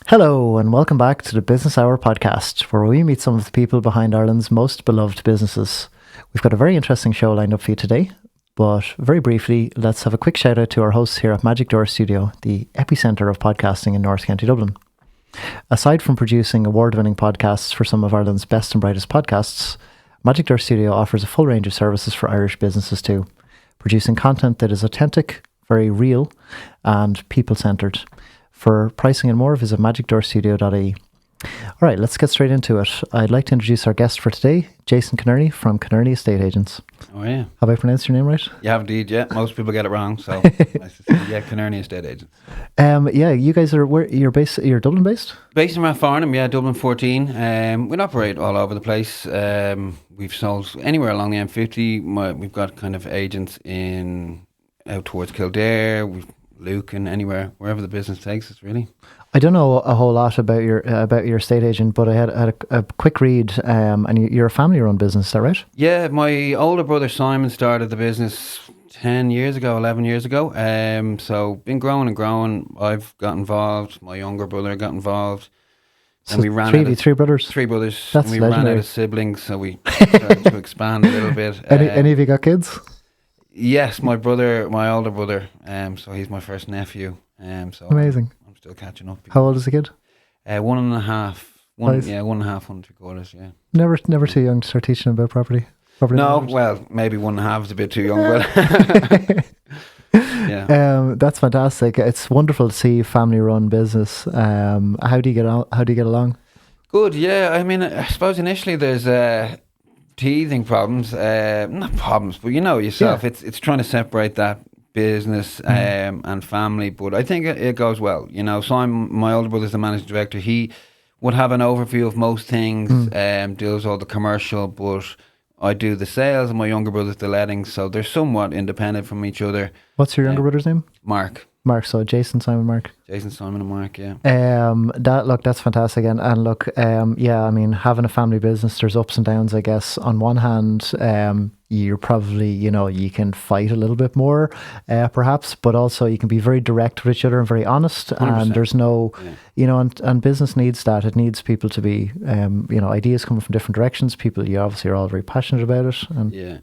Hello, and welcome back to the Business Hour podcast, where we meet some of the people behind Ireland's most beloved businesses. We've got a very interesting show lined up for you today, but very briefly, let's have a quick shout out to our hosts here at Magic Door Studio, the epicentre of podcasting in North County Dublin. Aside from producing award-winning podcasts for some of Ireland's best and brightest podcasts, Magic Door Studio offers a full range of services for Irish businesses too, producing content that is authentic, very real, and people-centred. For pricing and more, visit magicdoorstudio.ie. All right, let's get straight into it. I'd like to introduce our guest for today, Jason Conerney from Conerney Estate Agents. Oh, yeah. Have I pronounced your name right? You have indeed, yeah. Most people get it wrong, so nice to see you. Yeah, Conerney Estate Agents. Yeah, you guys are, where you're based, you're Dublin based? Based in Rathfarnham, yeah, Dublin 14. We operate all over the place. We've sold anywhere along the M50. We've got kind of agents out towards Kildare, Lucan, anywhere, wherever the business takes us, really. I don't know a whole lot about your estate agent, but I had a quick read, and you're a family-run business, is that right? Yeah, my older brother Simon started the business 11 years ago. So been growing and growing. I've got involved. My younger brother got involved. And So we ran three brothers? Three brothers. That's and we legendary. ran out of siblings, so we started to expand a little bit. Any of you got kids? Yes, my older brother. So he's my first nephew. So Amazing. I'm still catching up. How old is the kid? 1.5. Nice. 1.5, 1.75. Yeah. Never too young to start teaching about property. No, management. well, maybe 1.5 is a bit too young, but yeah. That's fantastic. It's wonderful to see family-run business. How do you get on? How do you get along? Good. Yeah. I mean, I suppose initially there's teething problems. Not problems, but you know yourself. Yeah. It's trying to separate that business and family. But I think it goes well. You know, so my older brother's the managing director. He would have an overview of most things. Deals all the commercial, but I do the sales, and my younger brother's the lettings. So they're somewhat independent from each other. What's your younger brother's name? Mark. Mark. So Jason, Simon, Mark. Jason, Simon, and Mark. Yeah. That's fantastic. And look, yeah, I mean, having a family business, there's ups and downs, I guess. On one hand, you're probably, you can fight a little bit more, perhaps, but also you can be very direct with each other and very honest. 100%. And there's no, and business needs that. It needs people to be, ideas coming from different directions. People, you obviously are all very passionate about it. And yeah.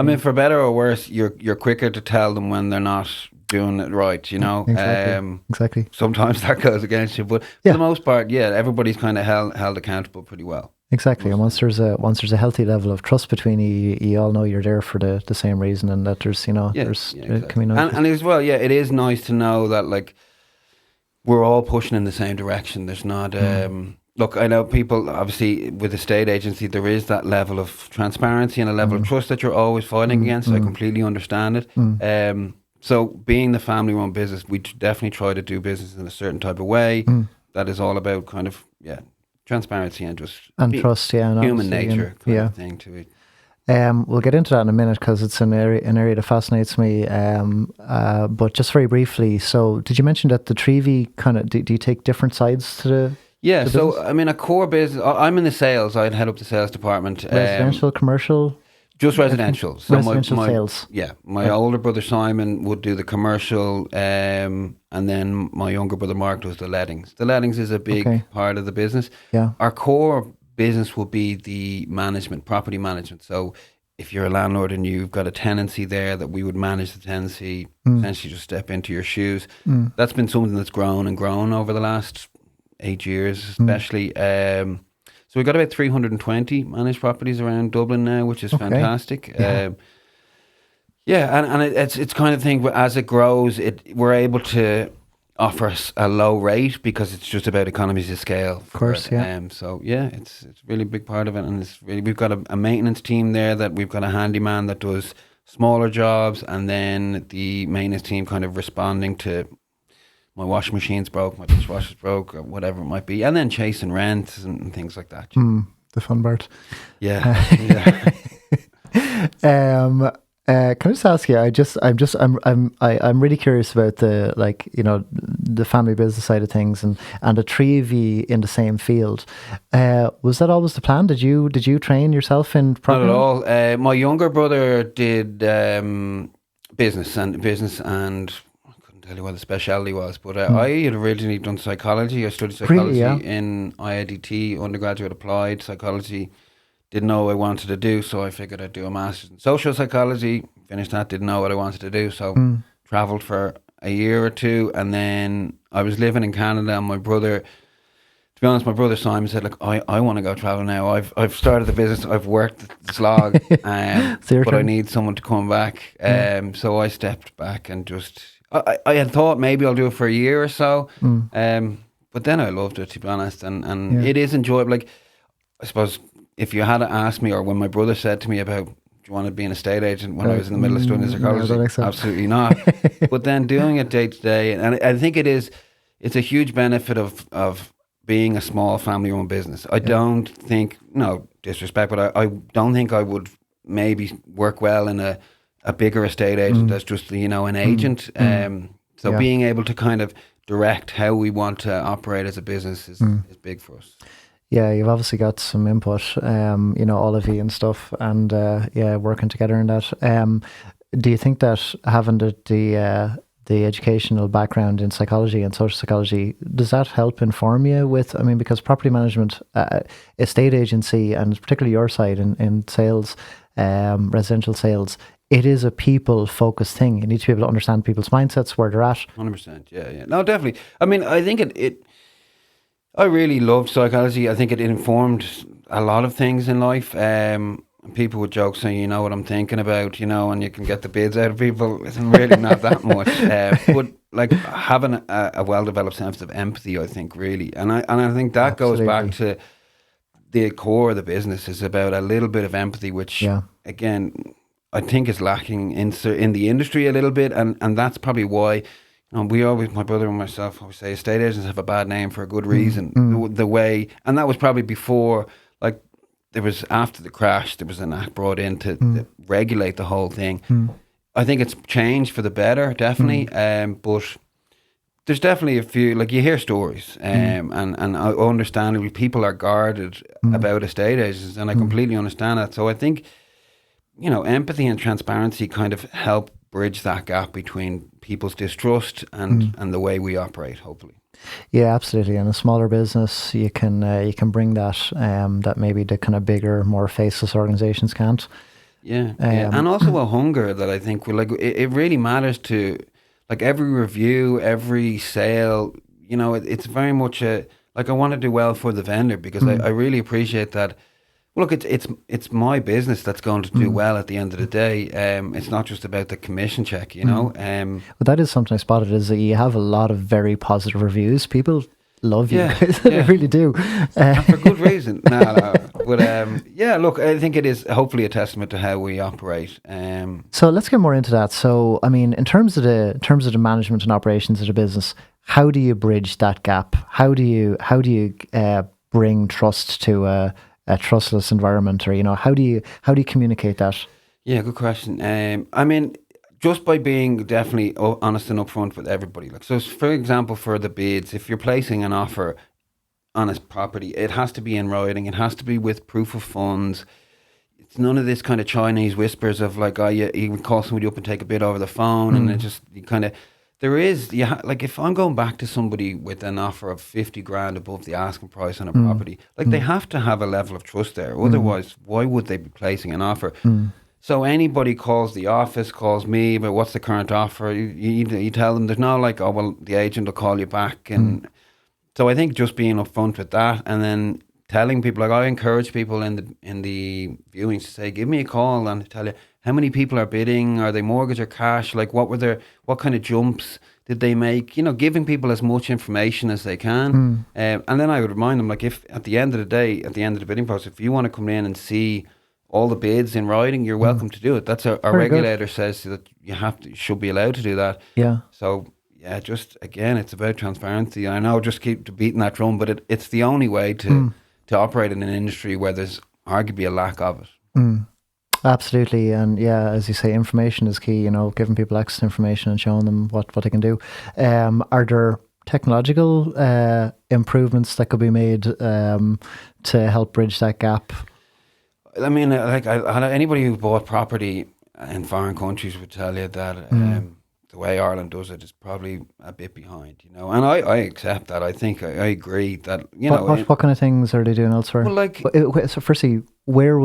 I mean, for better or worse, you're quicker to tell them when they're not doing it right, Exactly. Sometimes that goes against you, but for the most part, yeah, everybody's kind of held accountable pretty well. Exactly, and once there's a healthy level of trust between you all know you're there for the same reason, and that there's Exactly. can be nice. And as well, yeah, it is nice to know that like we're all pushing in the same direction. There's not look, I know people obviously with the estate agency there is that level of transparency and a level of trust that you're always fighting against. I completely understand it. So being the family-run business, we definitely try to do business in a certain type of way that is all about kind of transparency and just trust, and human obviously, nature kind of thing to it. We'll get into that in a minute because it's an area that fascinates me. But just very briefly, so did you mention that the Trevi kind of do you take different sides to the? Yeah, the so business? I mean, a core business. I'm in the sales. I'd head up the sales department. Residential, commercial. Just residential. So residential sales. Yeah, my older brother Simon would do the commercial, and then my younger brother Mark does the lettings. The lettings is a big part of the business. Yeah. Our core business will be the management, property management. So if you're a landlord and you've got a tenancy there, that we would manage the tenancy, essentially just step into your shoes. That's been something that's grown and grown over the last 8 years, especially. So we've got about 320 managed properties around Dublin now, which is fantastic. And it's kind of thing. As it grows, we're able to offer a low rate because it's just about economies of scale. Of course, So it's really a big part of it, and it's really we've got a maintenance team there that we've got a handyman that does smaller jobs, and then the maintenance team kind of responding to. My washing machine's broke, my dishwasher's broke, or whatever it might be, and then chasing rents and things like that. The fun part. Yeah. Can I just ask you? I'm really curious about the family business side of things and a Trevi in the same field. Was that always the plan? Did you train yourself in property? Not at all. My younger brother did business and. tell you what the speciality was, but I had originally done psychology. I studied psychology in IIDT, undergraduate applied psychology. Didn't know what I wanted to do, so I figured I'd do a master's in social psychology. Finished that, didn't know what I wanted to do, so travelled for a year or two, and then I was living in Canada, and my brother, to be honest, my brother Simon said, look, I want to go travel now. I've started the business, I've worked the slog, but I need someone to come back. So I stepped back and just, I had thought maybe I'll do it for a year or so, but then I loved it, to be honest, and it is enjoyable. Like, I suppose if you had to ask me, or when my brother said to me about, do you want to be an estate agent when I was in the middle of studying psychology? Absolutely not. But then doing it day to day, and I think it's a huge benefit of being a small family-owned business. I don't think, no disrespect, but I don't think I would maybe work well in a bigger estate agent as just, an agent. So being able to kind of direct how we want to operate as a business is big for us. Yeah, you've obviously got some input, all of you and stuff, and working together in that. Do you think that having the educational background in psychology and social psychology, does that help inform you with, because property management, estate agency, and particularly your side in sales, residential sales, it is a people-focused thing. You need to be able to understand people's mindsets, where they're at. 100%, yeah. No, definitely. I think I really loved psychology. I think it informed a lot of things in life. People would joke saying, you know what I'm thinking about, and you can get the bids out of people. It's really not that much. But like having a well-developed sense of empathy, I think, really. And I think that goes back to the core of the business, is about a little bit of empathy, which, again, I think is lacking in the industry a little bit. And that's probably why... we always, my brother and myself, always say estate agents have a bad name for a good reason. The way, and that was probably before, like, there was, after the crash, there was an act brought in to regulate the whole thing. I think it's changed for the better, definitely. But there's definitely a few, like, you hear stories, and understandably people are guarded about estate agents, and I completely understand that. So I think, empathy and transparency kind of help bridge that gap between people's distrust and the way we operate, hopefully. Yeah, absolutely. In a smaller business, you can bring that that maybe the kind of bigger, more faceless organizations can't. Yeah, and also a hunger that I think it really matters to, like, every review, every sale. It's very much I want to do well for the vendor, because I really appreciate that. Look, it's my business that's going to do well at the end of the day. It's not just about the commission check, But that is something I spotted, is that you have a lot of very positive reviews. People love you. They really do. And for good reason. No. But look, I think it is hopefully a testament to how we operate. So let's get more into that. So, in terms of the management and operations of the business, how do you bridge that gap? How do you bring trust to a trustless environment, or how do you communicate that? Yeah, good question. Just by being definitely honest and upfront with everybody. Like, so for example, for the bids, if you're placing an offer on a property, it has to be in writing. It has to be with proof of funds. It's none of this kind of Chinese whispers of like, you would call somebody up and take a bid over the phone, and it just there is, like, if I'm going back to somebody with an offer of 50 grand above the asking price on a property, like, they have to have a level of trust there. Otherwise, why would they be placing an offer? So anybody calls the office, calls me about what's the current offer, you tell them, there's no like, oh, well, the agent will call you back. And so I think just being upfront with that, and then telling people, like, I encourage people in the viewings to say, give me a call and tell you how many people are bidding, are they mortgage or cash, like what kind of jumps did they make, giving people as much information as they can. And then I would remind them, like, if at the end of the day, at the end of the bidding process, if you want to come in and see all the bids in writing, you're welcome to do it. That's our regulator says that you should be allowed to do that. Yeah. So yeah, just again, it's about transparency. I know, just keep beating that drum, but it's the only way to operate in an industry where there's arguably a lack of it. Absolutely. And yeah, as you say, information is key, giving people access to information and showing them what they can do. Are there technological improvements that could be made to help bridge that gap? Like anybody who bought property in foreign countries would tell you that the way Ireland does it is probably a bit behind, you know. And I accept that. I think I agree that, you know. What kind of things are they doing elsewhere? Well, like, So firstly, where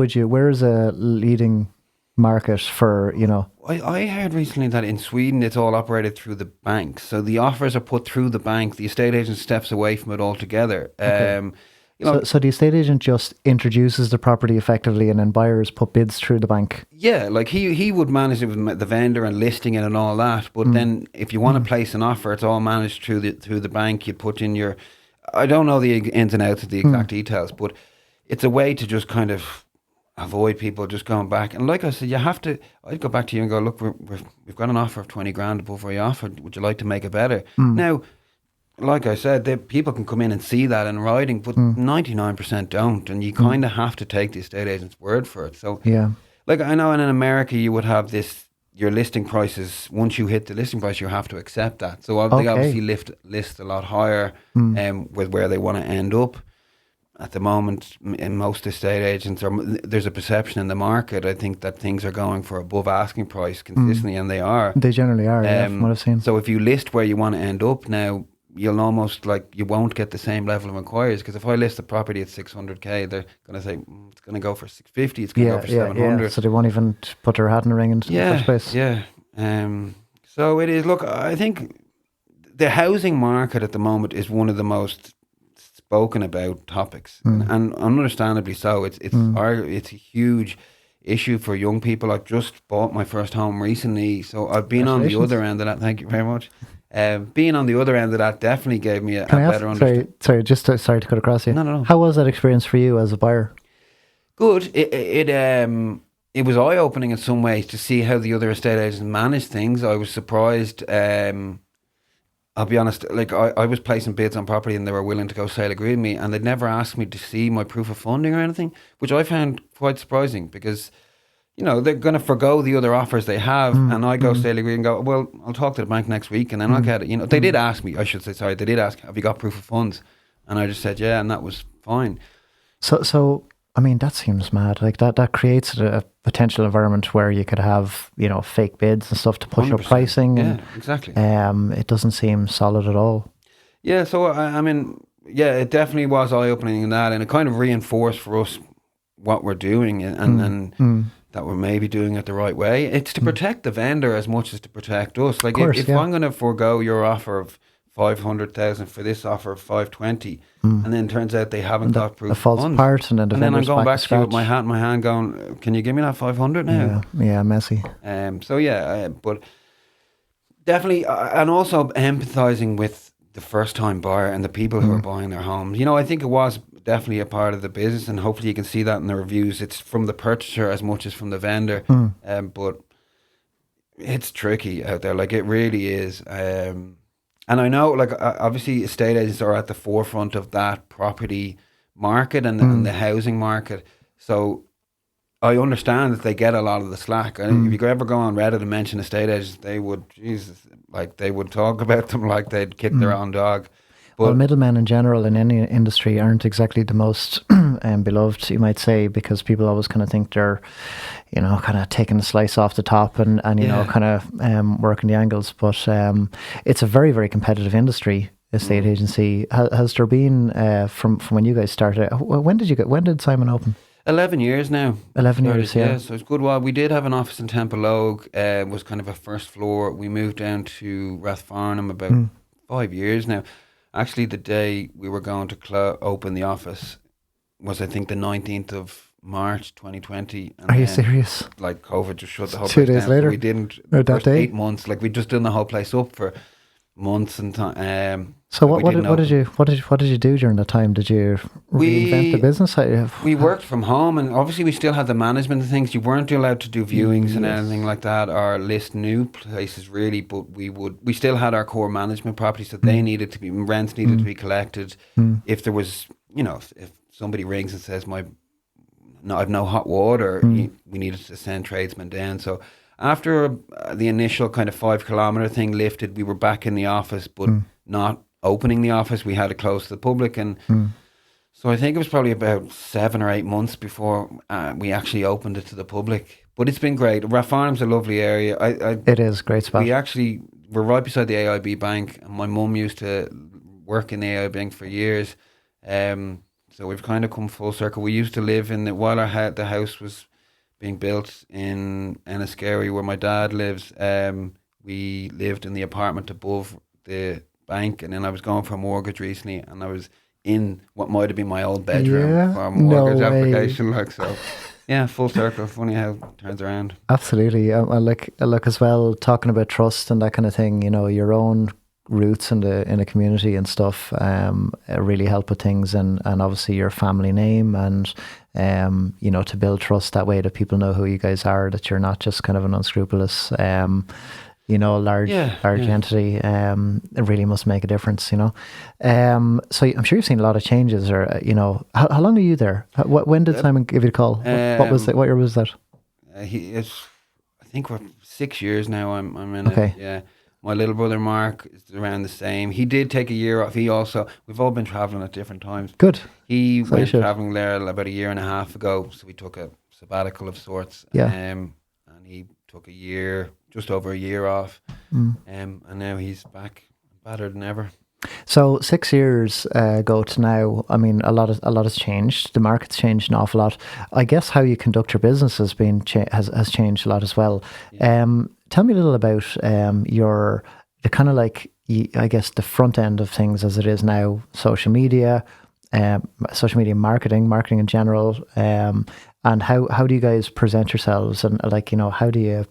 is a leading market for, you know? I heard recently that in Sweden it's all operated through the banks. So the offers are put through the bank. The estate agent steps away from it altogether. Okay. You know, So the estate agent just introduces the property effectively, and then buyers put bids through the bank. yeah, like he would manage it with the vendor and listing it and all that. But then if you want to place an offer, it's all managed through the bank. You put in your, I don't know the ins and outs of the exact details, but it's a way to just kind of avoid people just going back. And like I said, you have to. I'd go back to you and go, look, we've got an offer of 20 grand above where you offered. Would you like to make it better? Now, like I said, people can come in and see that in writing, but 99% don't, and you kind of have to take the estate agent's word for it. So, Yeah. like I know in America you would have this, your listing prices, once you hit the listing price, you have to accept that. So they obviously list a lot higher with where they want to end up. At the moment, in most estate agents, there's a perception in the market, I think, that things are going for above asking price consistently, and they are. They generally are, yeah, from what I've seen. So if you list where you want to end up now, you'll almost, like, you won't get the same level of inquiries, because if I list the property at 600k, they're going to say it's going to go for 650, it's going to go for 700. Yeah. So they won't even put their hat in the ring in the first place. Yeah. So it is. Look, I think the housing market at the moment is one of the most spoken about topics, and understandably so. It's a huge issue for young people. I've just bought my first home recently, so I've been on the other end of that. Thank you very much. Being on the other end of that definitely gave me a better understanding. Sorry, sorry to cut across you. No. How was that experience for you as a buyer? Good. It was eye opening in some ways to see how the other estate agents manage things. I was surprised. I'll be honest, like I was placing bids on property and they were willing to go sale agree with me, and they'd never asked me to see my proof of funding or anything, which I found quite surprising, because, you know, they're going to forgo the other offers they have, and I go sale agree and go, well, I'll talk to the bank next week and then I'll get it. You know, they did ask me, they did ask, have you got proof of funds? And I just said, yeah, and that was fine. So I mean, that seems mad. Like that creates a potential environment where you could have, you know, fake bids and stuff to push up 100%. pricing. Yeah, and, exactly. It doesn't seem solid at all. Yeah, so I mean, yeah, it definitely was eye-opening in that, and it kind of reinforced for us what we're doing, and that we're maybe doing it the right way. It's to protect the vendor as much as to protect us. Like, if I'm going to forego your offer of 500,000 for this offer of 520, and then turns out they haven't got proof of funds, part, and then I'm going back to you with my hat in my hand going, can you give me that 500 now? Yeah, messy. So yeah, but definitely, and also empathizing with the first time buyer and the people who are buying their homes. You know, I think it was definitely a part of the business, and hopefully you can see that in the reviews. It's from the purchaser as much as from the vendor, but it's tricky out there. Like, it really is. And I know, like, obviously estate agents are at the forefront of that property market and the housing market. So I understand that they get a lot of the slack. And if you ever go on Reddit and mention estate agents, they would, they would talk about them like they'd kick their own dog. But, well, middlemen in general in any industry aren't exactly the most beloved, you might say, because people always kind of think they're, you know, kind of taking a slice off the top and you know, kind of working the angles. But it's a very, very competitive industry, estate agency. Has there been, from when you guys started, when did Simon open? 11 years now. 11 years, yeah. So it's good. Well, we did have an office in Templeogue. It was kind of a first floor. We moved down to Rathfarnham about 5 years now. Actually, the day we were going to open the office was, I think, the 19th of March 2020. And are you serious? Like, COVID just shut the whole 2 place days down. later? So we didn't, that first day? 8 months, like, we'd just done the whole place up for months and time. So what did you do during that time? Did you reinvent the business? We worked from home, and obviously we still had the management and things. You weren't allowed to do viewings and anything like that, or list new places really. But we still had our core management properties that they needed to be, rents needed to be collected. If there was, you know, if somebody rings and says I've no hot water, we needed to send tradesmen down. So after the initial kind of 5 kilometre thing lifted, we were back in the office, but not opening the office. We had it closed to the public, and so I think it was probably about 7 or 8 months before we actually opened it to the public. But it's been great. Rathfarnham's a lovely area. It is a great spot. We actually, we're right beside the AIB Bank, and my mum used to work in the AIB Bank for years. So we've kind of come full circle. We used to live while the house was being built in Enniskerry, where my dad lives. We lived in the apartment above the bank, and then I was going for a mortgage recently, and I was in what might have been my old bedroom for a mortgage application. Like, so, yeah, full circle. Funny how it turns around. Absolutely. I look as well, talking about trust and that kind of thing. You know, your own roots in a community and stuff really help with things, and obviously your family name, and you know, to build trust that way, that people know who you guys are, that you're not just kind of an unscrupulous you know, large entity. It really must make a difference, you know. So I'm sure you've seen a lot of changes, or you know, how long are you there? When did Simon give you a call? What was it? What year was that? I think we're 6 years now. I'm in it. Yeah. My little brother Mark is around the same. He did take a year off. We've all been travelling at different times. Good. He went travelling there about a year and a half ago, so we took a sabbatical of sorts. Yeah. And he took just over a year off. And now he's back better than ever. So 6 years ago to now, I mean, a lot has changed. The market's changed an awful lot. I guess how you conduct your business has changed a lot as well. Yeah. Tell me a little about the kind of like, I guess, the front end of things as it is now, social media marketing in general, and how do you guys present yourselves, and like, you know, how do you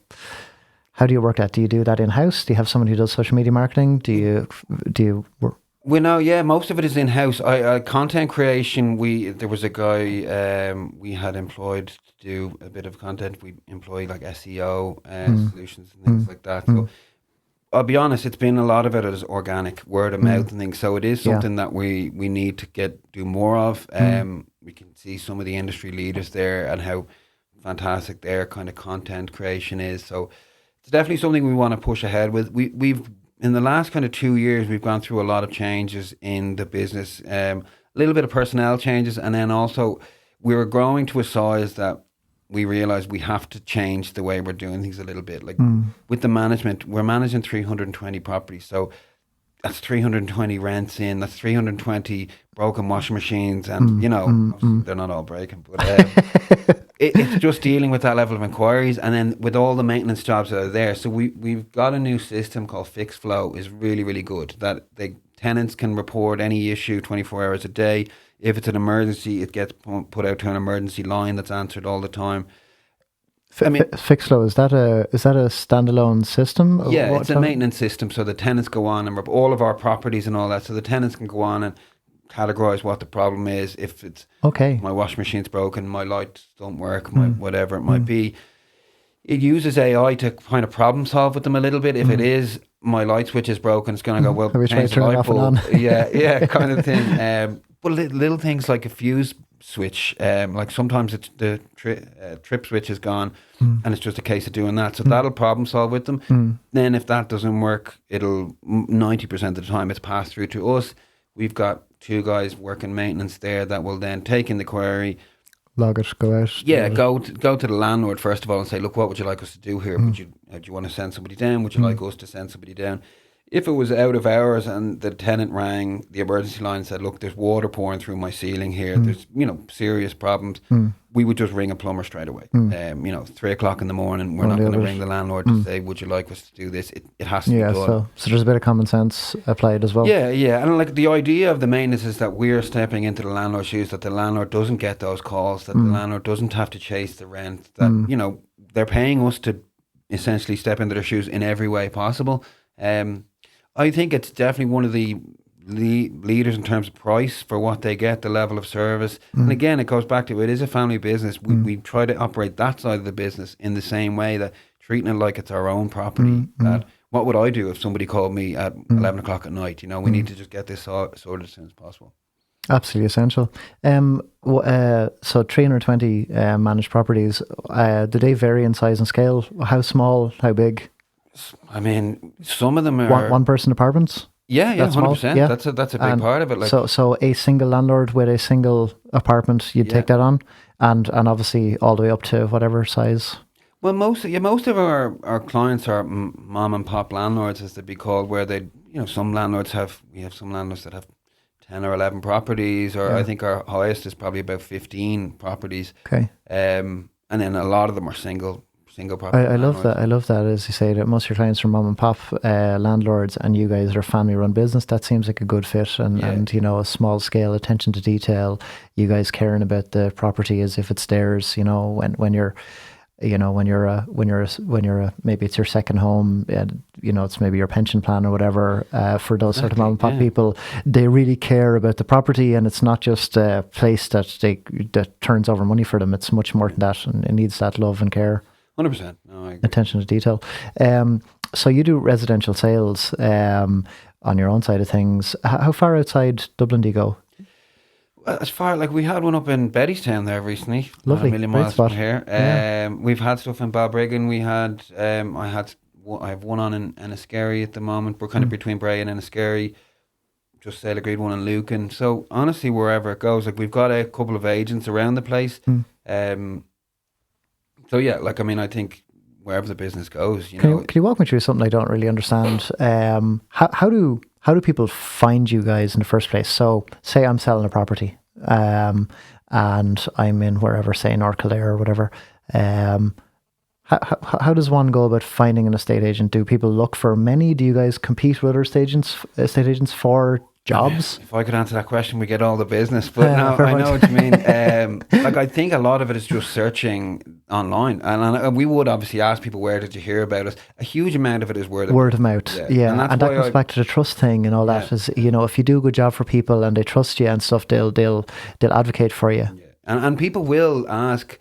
work that? Do you do that in-house? Do you have someone who does social media marketing? Do you work? We know, yeah, most of it is in-house. Content creation, there was a guy we had employed to do a bit of content. We employ like SEO solutions and things like that. So I'll be honest, it's been a lot of it is organic, word of mouth and things. So it is something that we need to do more of. We can see some of the industry leaders there and how fantastic their kind of content creation is. So it's definitely something we want to push ahead with. We've in the last kind of 2 years, we've gone through a lot of changes in the business, a little bit of personnel changes, and then also we were growing to a size that we realized we have to change the way we're doing things a little bit. Like with the management, we're managing 320 properties, so that's 320 rents in, that's 320 broken washing machines, and you know, they're not all breaking, but it's just dealing with that level of inquiries, and then with all the maintenance jobs that are there. So we've got a new system called Fix Flow, is really, really good, that the tenants can report any issue 24 hours a day. If it's an emergency, it gets put out to an emergency line that's answered all the time. Fix Flow, is that a standalone system? Yeah, it's a maintenance system. So the tenants go on and all of our properties and all that. So the tenants can go on and categorize what the problem is. If it's my washing machine's broken, my lights don't work, whatever it might be. It uses AI to kind of problem solve with them a little bit. If it is my light switch is broken, it's going to go, well, change the light bulb. Yeah, kind of thing. But little things like a fuse switch, like sometimes it's the trip switch is gone, and it's just a case of doing that. So that'll problem solve with them. Then if that doesn't work, it'll 90% of the time it's passed through to us. We've got 2 guys working maintenance there that will then take in the query, log it, go out. Yeah, go to the landlord first of all and say, look, what would you like us to do here? Do you want to send somebody down? Would you like us to send somebody down? If it was out of hours and the tenant rang the emergency line and said, look, there's water pouring through my ceiling here, there's, you know, serious problems, we would just ring a plumber straight away. 3:00 in the morning, we're not going to ring the landlord to say, would you like us to do this? It has to be done. So there's a bit of common sense applied as well. Yeah. And like the idea of the maintenance is that we're stepping into the landlord's shoes, that the landlord doesn't get those calls, that the landlord doesn't have to chase the rent, that, you know, they're paying us to essentially step into their shoes in every way possible. I think it's definitely one of the leaders in terms of price for what they get, the level of service. And again, it goes back to, it is a family business. We try to operate that side of the business in the same way, that treating it like it's our own property. That what would I do if somebody called me at 11 o'clock at night? You know, we need to just get this sorted as soon as possible. Absolutely essential. So 320 managed properties, do they vary in size and scale? How small, how big? I mean, some of them are one person apartments. Yeah, 100%. Yeah. That's a big part of it. Like, so a single landlord with a single apartment, you'd take that on, and obviously all the way up to whatever size. Well, most of our clients are mom and pop landlords, as they'd be called, where some landlords we have some landlords that have 10 or 11 properties, or I think our highest is probably about 15 properties. Okay. And then a lot of them are single property I love landlords. that. I love that, as you say, that most of your clients are mom and pop landlords, and you guys are a family run business. That seems like a good fit, and a small scale attention to detail. You guys caring about the property as if it's theirs. When you're maybe it's your second home, it's maybe your pension plan or whatever. For those sort of mom and pop people, they really care about the property, and it's not just a place that turns over money for them. It's much more than that, and it needs that love and care. 100%. No, I agree. Attention to detail. So you do residential sales on your own side of things. How far outside Dublin do you go? As far we had one up in Bettystown there recently. Lovely, not a million great miles spot. from here. We've had stuff in Balbriggan. I have one on in Enniskerry at the moment. We're kind of between Bray and Enniskerry. Just sale agreed one in Lucan. So honestly, wherever it goes, we've got a couple of agents around the place. So yeah, I think wherever the business goes, Can you walk me through something I don't really understand? How do people find you guys in the first place? So say I'm selling a property, and I'm in wherever, say North Kildare or whatever. How does one go about finding an estate agent? Do people look for many? Do you guys compete with other estate agents for jobs? If I could answer that question, we get all the business. But no, perfect. I know what you mean. I think a lot of it is just searching online, and we would obviously ask people, where did you hear about us? A huge amount of it is word of mouth. Yeah. And that comes back to the trust thing and all that. Is if you do a good job for people and they trust you and stuff, they'll advocate for you. Yeah. And people will ask.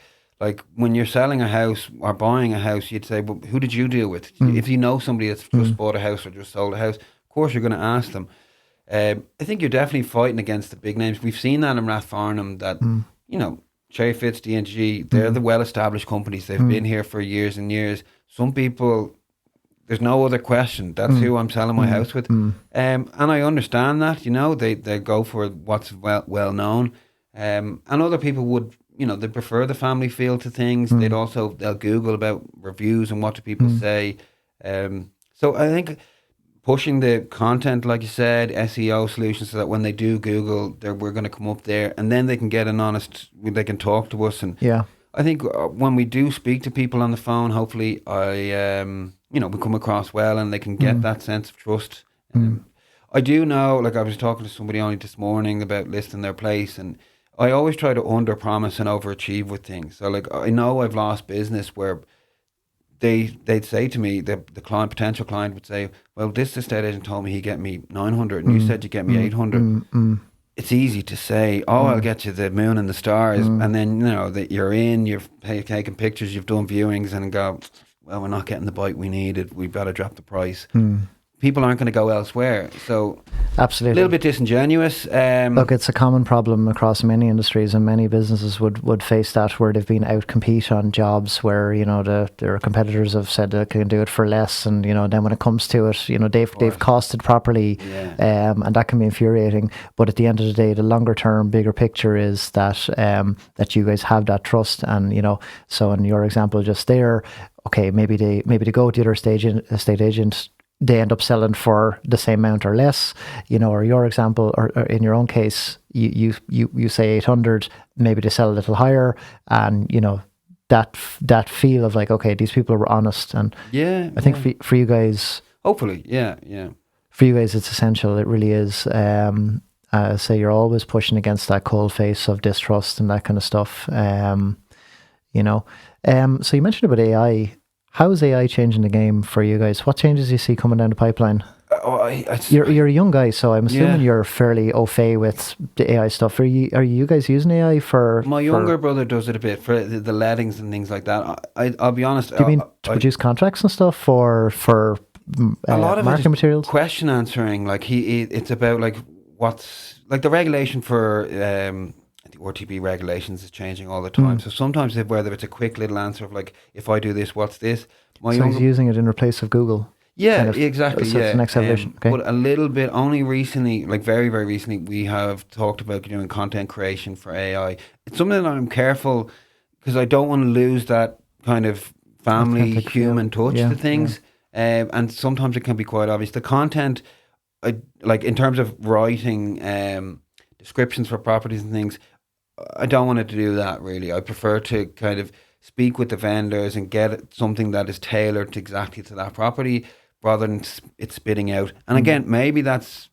When you're selling a house or buying a house, you'd say, well, who did you deal with? If you know somebody that's just bought a house or just sold a house, of course you're going to ask them. I think you're definitely fighting against the big names. We've seen that in Rathfarnham, that, Cherry Fitz, D&G, they're the well-established companies. They've been here for years and years. Some people, there's no other question. That's who I'm selling my house with. And I understand that, they go for what's well known. And other people would, they prefer the family feel to things. They'll Google about reviews and what do people say. So I think pushing the content, like you said, SEO solutions, so that when they do Google, we're going to come up there, and then they can get they can talk to us. And I think when we do speak to people on the phone, hopefully we come across well, and they can get that sense of trust. I do know, I was talking to somebody only this morning about listing their place, and I always try to under-promise and overachieve with things. So, I know I've lost business where they'd say to me, the potential client would say, well, this estate agent told me he'd get me 900 and you said you'd get me 800. It's easy to say, I'll get you the moon and the stars. And then, that you're in, you've taken pictures, you've done viewings, and go, well, we're not getting the bite we needed. We've got to drop the price. People aren't going to go elsewhere. So absolutely, a little bit disingenuous. Look, it's a common problem across many industries, and many businesses would face that, where they've been out compete on jobs where their competitors have said they can do it for less, and then when it comes to it, they've costed properly, and that can be infuriating. But at the end of the day, the longer term, bigger picture is that that you guys have that trust, and so in your example just there, okay, maybe they go with the other estate agent. They end up selling for the same amount or less, or your example, or in your own case, you say 800, maybe they sell a little higher, and that feel of okay, these people were honest, and I think for you guys, hopefully, for you guys, it's essential. It really is. Say you're always pushing against that cold face of distrust and that kind of stuff. So you mentioned about AI. How is AI changing the game for you guys? What changes do you see coming down the pipeline? You're a young guy, so I'm assuming you're fairly au fait with the AI stuff. Are you guys using AI for? My younger brother does it a bit for the lettings and things like that. I'll be honest. Do you mean to produce contracts and stuff for a lot of marketing materials? Question answering, it's about what's the regulation for. The RTB regulations is changing all the time. So sometimes whether it's a quick little answer of if I do this, what's this? So he's using it in place of Google. Yeah, exactly. So it's the next evolution. Okay. But a little bit, only recently, very, very recently, we have talked about doing content creation for AI. It's something that I'm careful, because I don't want to lose that kind of family, Authentic human feel. touch Yeah, to things. And sometimes it can be quite obvious. The content, like in terms of writing descriptions for properties and things, I don't want to do that really. I prefer to kind of speak with the vendors and get something that is tailored exactly to that property rather than it spitting out. And again, maybe that's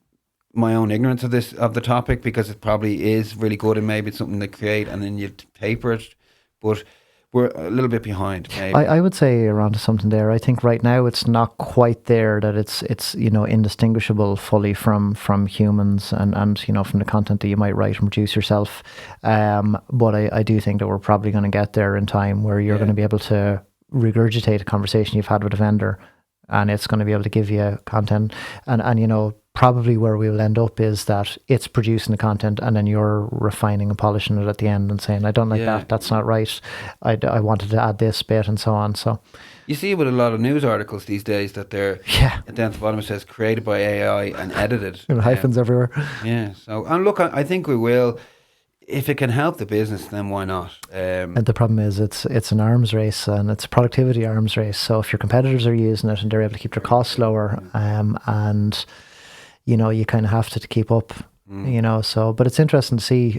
my own ignorance of the topic, because it probably is really good and maybe it's something to create and then you paper it. But we're a little bit behind, maybe. I would say around to something there. I think right now it's not quite there, that it's indistinguishable fully from humans and from the content that you might write and produce yourself. But I do think that we're probably going to get there in time, where you're going to be able to regurgitate a conversation you've had with a vendor, and it's going to be able to give you content. And probably where we will end up is that it's producing the content and then you're refining and polishing it at the end and saying, I don't like that, that's not right, I wanted to add this bit, and so on. So you see with a lot of news articles these days that they're down at the bottom it says created by AI and edited. And hyphens everywhere. Yeah. So, and look, I think we will. If it can help the business, then why not? And the problem is it's an arms race, and it's a productivity arms race. So if your competitors are using it and they're able to keep their costs lower, and you kind of have to keep up, so, but it's interesting to see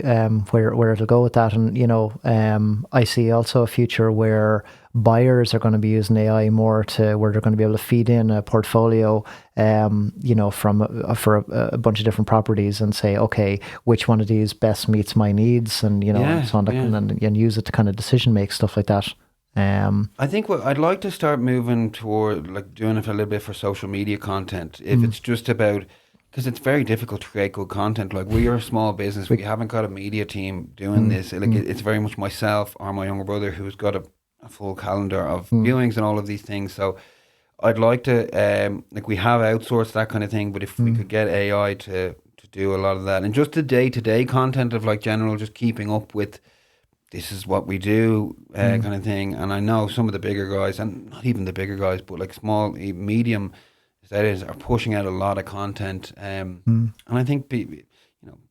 where it'll go with that. And, I see also a future where buyers are going to be using AI more where they're going to be able to feed in a portfolio, for a bunch of different properties and say, okay, which one of these best meets my needs, and, and so on, and use it to kind of decision make, stuff like that. I think I'd like to start moving toward like doing it a little bit for social media content. If it's just about, because it's very difficult to create good content. Like, we are a small business. We haven't got a media team doing this. Like, it's very much myself or my younger brother who's got a full calendar of viewings and all of these things. So I'd like to, we have outsourced that kind of thing, but if we could get AI to do a lot of that, and just the day-to-day content of like general, just keeping up with, this is what we do, kind of thing. And I know some of the bigger guys, and not even the bigger guys, but like small, medium estate are pushing out a lot of content. And I think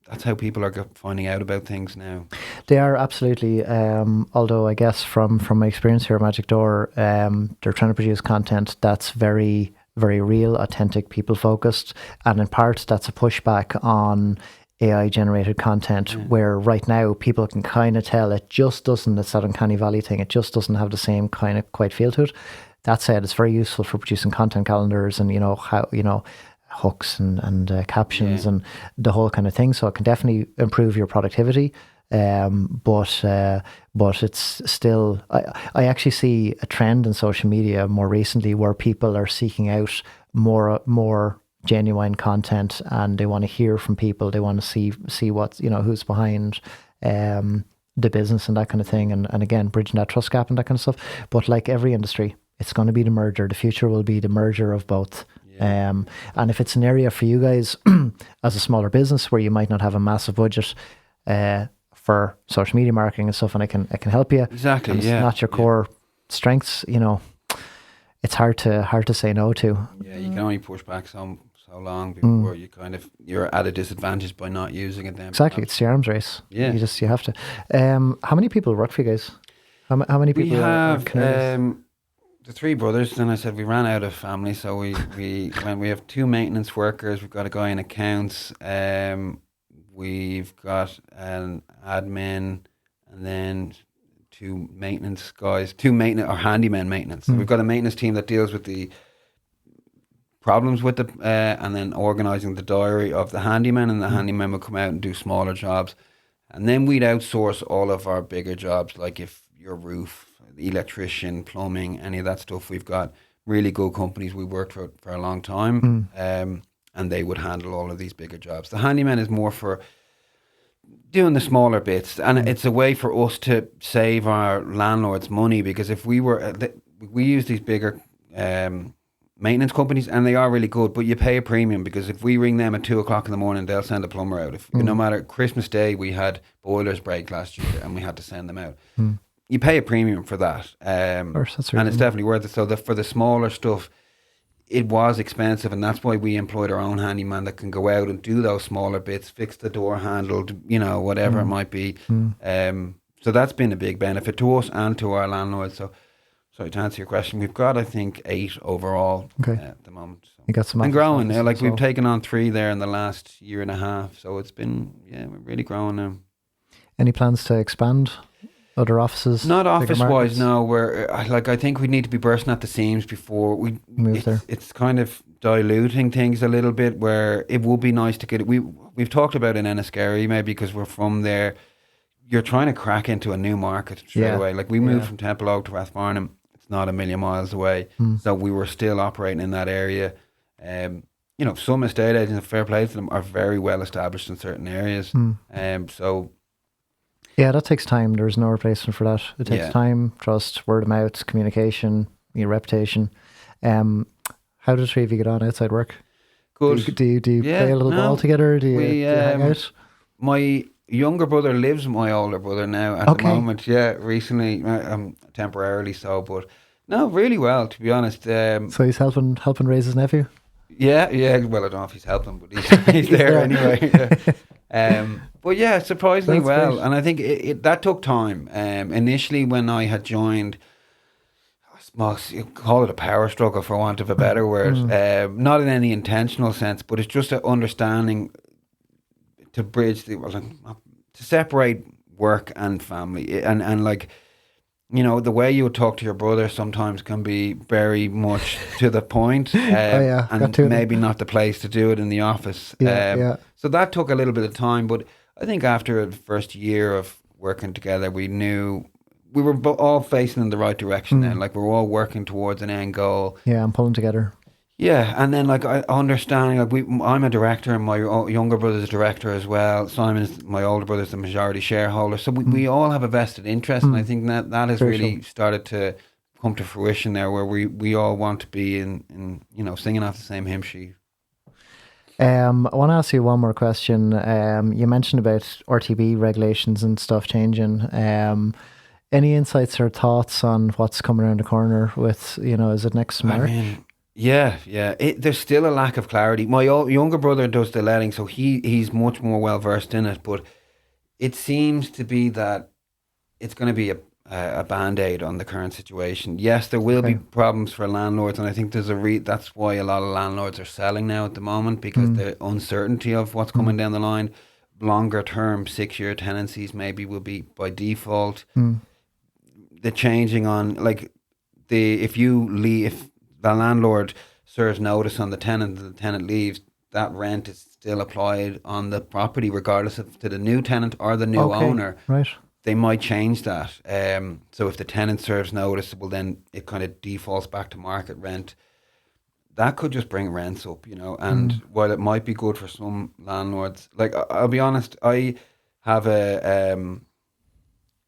that's how people are finding out about things now. They are, absolutely. Although I guess from my experience here at Magic Door, they're trying to produce content that's very, very real, authentic, people focused, and in part that's a pushback on AI generated content, where right now people can kind of tell it just doesn't, it's that uncanny valley thing, it just doesn't have the same kind of quite feel to it. That said, it's very useful for producing content calendars and how hooks and captions and the whole kind of thing. So it can definitely improve your productivity. But it's still, I actually see a trend in social media more recently where people are seeking out more genuine content, and they want to hear from people. They want to see what, who's behind the business and that kind of thing. And again, bridging that trust gap and that kind of stuff. But like every industry, it's going to be the merger. The future will be the merger of both. And if it's an area for you guys as a smaller business where you might not have a massive budget for social media marketing and stuff, and it can help you. Exactly. And it's not your core strengths. It's hard to say no to. Yeah, you can only push back so long before you're at a disadvantage by not using it. Then exactly, it's the arms race. Yeah, you have to. How many people work for you guys? How many people? We have the three brothers. Then I said we ran out of family, so we have two maintenance workers. We've got a guy in accounts. We've got an admin, and then two maintenance guys, or handyman maintenance. So we've got a maintenance team that deals with the problems with and then organising the diary of the handyman, and the handyman will come out and do smaller jobs. And then we'd outsource all of our bigger jobs, like if your roof, the electrician, plumbing, any of that stuff. We've got really good companies we worked for a long time, and they would handle all of these bigger jobs. The handyman is more for doing the smaller bits, and it's a way for us to save our landlords money, because if we use these bigger maintenance companies, and they are really good, but you pay a premium, because if we ring them at 2:00 in the morning, they'll send a plumber out. No matter, Christmas Day we had boilers break last year and we had to send them out. You pay a premium for that, of course, that's really and it's definitely worth it. So for the smaller stuff, it was expensive, and that's why we employed our own handyman that can go out and do those smaller bits, fix the door handle, whatever it might be. So that's been a big benefit to us and to our landlords. So sorry, to answer your question, we've got, I think, 8 overall at the moment. So. You got some and growing. offices We've taken on 3 there in the last year and a half. So it's been, we're really growing now. Any plans to expand other offices? Not office-wise, no. I think we need to be bursting at the seams before we move there. It's kind of diluting things a little bit, where it would be nice to get it. We've talked about in Enniskerry, maybe because we're from there. You're trying to crack into a new market straight away. Like we moved from Temple Oak to Rathfarnham. It's not a million miles away. So we were still operating in that area. Some estate agents, fair play to them, are very well established in certain areas. So yeah, that takes time. There's no replacement for that. It takes time, trust, word of mouth, communication, your reputation. How do the 3 of you get on outside work? Good. Do you play a little ball together? Do you hang out? My younger brother lives with my older brother now at the moment. Yeah, recently, temporarily so, but no, really well, to be honest. So he's helping raise his nephew? Yeah. Well, I don't know if he's helping, but he's there anyway. But yeah, surprisingly well. Great. And I think that took time. Initially, when I had joined, you call it a power struggle for want of a better word, not in any intentional sense, but it's just an understanding to bridge to separate work and family, and like, the way you would talk to your brother sometimes can be very much to the point, and maybe not the place to do it in the office. So that took a little bit of time, but I think after the first year of working together, we knew we were all facing in the right direction then. Like, we're all working towards an end goal. Yeah, I'm pulling together. Yeah, and then understanding, I'm a director and my younger brother's a director as well. Simon's, my older brother's the majority shareholder. So we all have a vested interest, and I think that has really started to come to fruition there, where we all want to be in singing off the same hymn sheet. I want to ask you one more question. You mentioned about RTB regulations and stuff changing. Any insights or thoughts on what's coming around the corner with, is it next March? Yeah. There's still a lack of clarity. My younger brother does the letting, so he's much more well versed in it. But it seems to be that it's going to be a band-aid on the current situation. Yes, there will be problems for landlords, and I think that's why a lot of landlords are selling now at the moment, because the uncertainty of what's coming down the line. Longer term, 6-year tenancies maybe will be by default. The changing on if the landlord serves notice on the tenant and the tenant leaves, that rent is still applied on the property regardless of to the new tenant or the new owner. Right. They might change that. So if the tenant serves notice, well, then it kind of defaults back to market rent. That could just bring rents up, and while it might be good for some landlords, I'll be honest, I have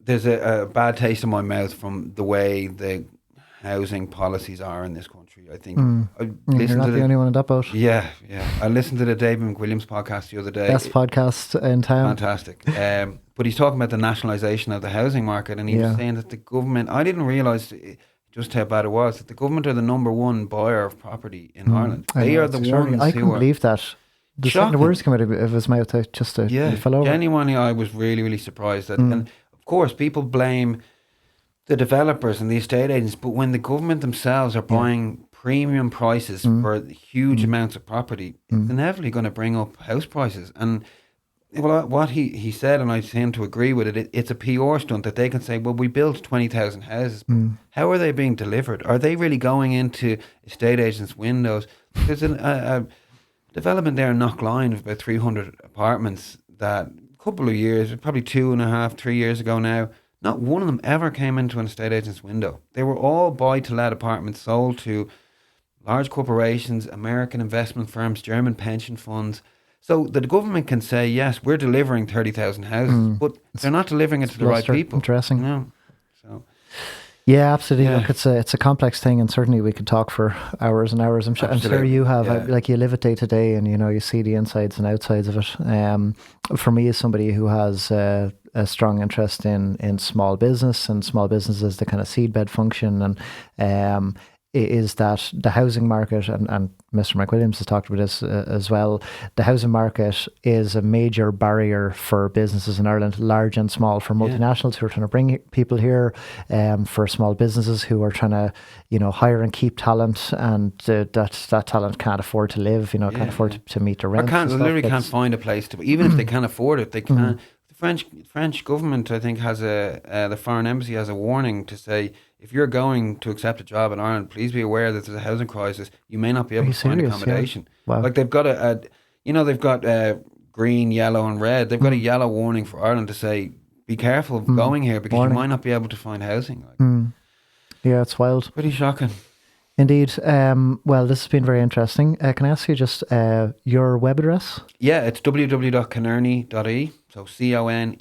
there's a bad taste in my mouth from the way the housing policies are in this country. I think you're not the only one in that boat. Yeah. I listened to the David McWilliams podcast the other day. Best podcast in town. Fantastic. But he's talking about the nationalisation of the housing market, and he was saying that the government, I didn't realise just how bad it was, that the government are the number one buyer of property in Ireland. They are the ones I couldn't believe that. The words came out of his mouth, it fell over. Genuinely, I was really, really surprised. And of course, people blame the developers and the estate agents, but when the government themselves are buying premium prices for huge amounts of property, it's inevitably going to bring up house prices. And what he said, and I tend to agree with it, it's a PR stunt that they can say, well, we built 20,000 houses. How are they being delivered? Are they really going into estate agents' windows? There's a development there in Knockline of about 300 apartments that a couple of years, probably 2.5, 3 years ago now, not one of them ever came into an estate agent's window. They were all buy-to-let apartments sold to large corporations, American investment firms, German pension funds. So the government can say, yes, we're delivering 30,000 houses, but they're not delivering it to the right people. Interesting. So. Yeah, absolutely. Yeah. Look, it's a complex thing, and certainly we could talk for hours and hours. I'm sure you have, you live it day to day, and you see the insides and outsides of it. For me, as somebody who has a strong interest in small business, and small business is the kind of seedbed function, and is that the housing market, and Mr. McWilliams has talked about this as well, the housing market is a major barrier for businesses in Ireland, large and small, for multinationals who are trying to bring people here, for small businesses who are trying to, hire and keep talent, and that talent can't afford to live, can't afford to meet the rent. Can't find a place to, even if they can afford it, they can't. The French government, I think, has the foreign embassy has a warning to say, if you're going to accept a job in Ireland, please be aware that there's a housing crisis. You may not be able to find accommodation. Yeah. Wow. Like they've got they've got green, yellow, and red. They've got a yellow warning for Ireland to say, be careful of going here because you might not be able to find housing. Yeah, it's wild. Pretty shocking. Indeed. Well, this has been very interesting. Can I ask you just your web address? Yeah, it's www.conerney.ie. So Conerney.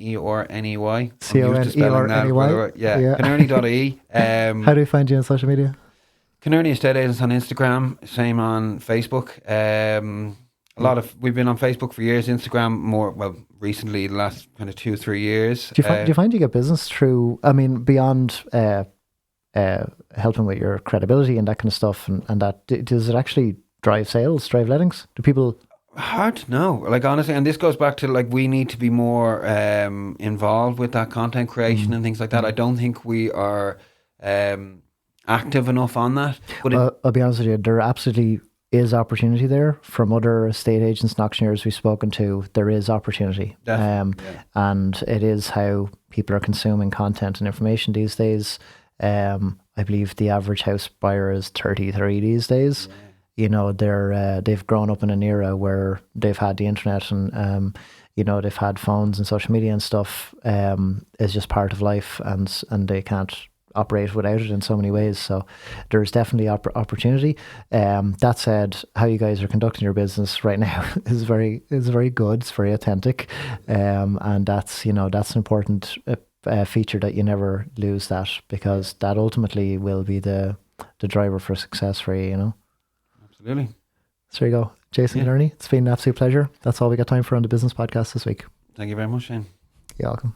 Conerney. Yeah, Conerney.ie. How do we find you on social media? Conerney Estate Agents on Instagram. Same on Facebook. We've been on Facebook for years. Instagram more, recently, the last kind of 2-3 years. Do you find you get business through, beyond helping with your credibility and that kind of stuff, and that, does it actually drive sales, drive lettings? Do people... Hard to know, like, honestly, and this goes back to, like, we need to be more involved with that content creation and things like that. I don't think we are active enough on that. But I'll be honest with you, there absolutely is opportunity there. From other estate agents and auctioneers we've spoken to, there is opportunity. And it is how people are consuming content and information these days. I believe the average house buyer is 33 these days. They've grown up in an era where they've had the internet, and they've had phones and social media and stuff. Is just part of life, and they can't operate without it in so many ways. So there's definitely opportunity. That said, how you guys are conducting your business right now is very good. It's very authentic, and that's an important feature, that you never lose that, because that ultimately will be the driver for success for you. Absolutely. So there you go, Jason Conerney. It's been an absolute pleasure. That's all we got time for on the Business Podcast this week. Thank you very much, Shane. You're welcome.